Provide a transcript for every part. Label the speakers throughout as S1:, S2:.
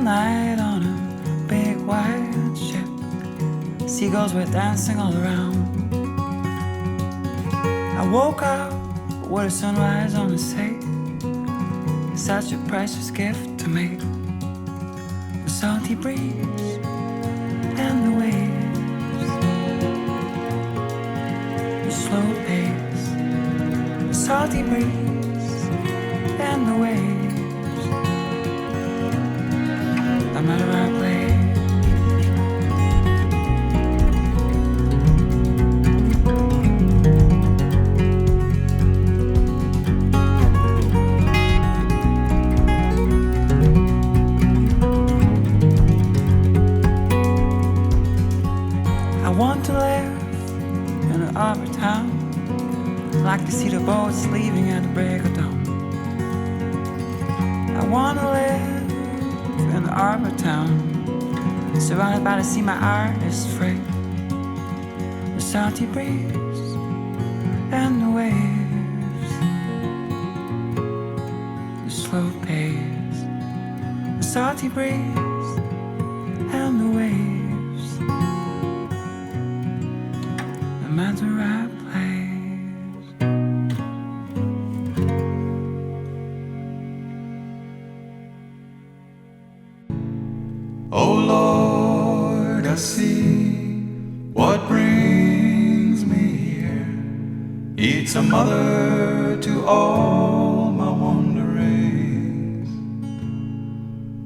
S1: night on a big white ship. Seagulls were dancing all around. I woke up with a sunrise on the sea. Such a precious gift to me. The salty breeze and the waves, the slow pace, the salty breeze and the waves. No matter where I play. I want to live in an arbor town. Like to see the boats leaving at the break of dawn. I want to live in an arbor town, surrounded by the sea, my art is free. The salty breeze and the waves, the slow pace, the salty breeze and the waves. No matter where I place.
S2: Oh Lord, I see what brings me here. It's a mother to all my wanderings.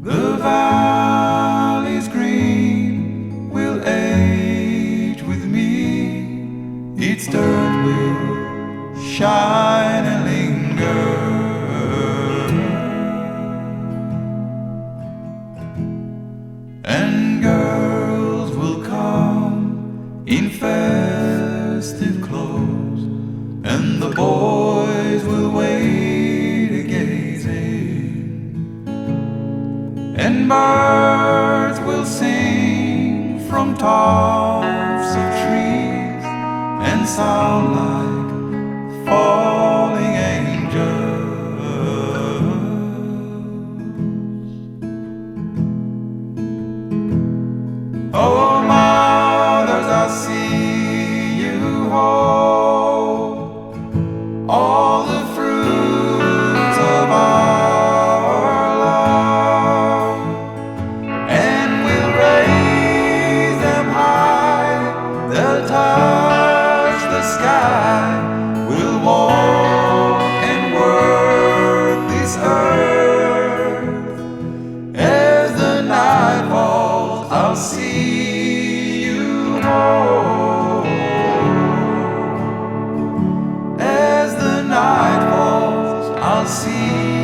S2: The valleys green will age with me. Its dirt will shine and linger. And girls will come in festive clothes, and the boys will wait a gazing, and birds will sing from tops of trees and sound like falling angels. Oh, mothers, I see you hold all the fruits of our love, and we'll raise them high. They'll touch the sky. We'll walk and work this earth. As the night falls, I'll see you home. As the night falls, I'll see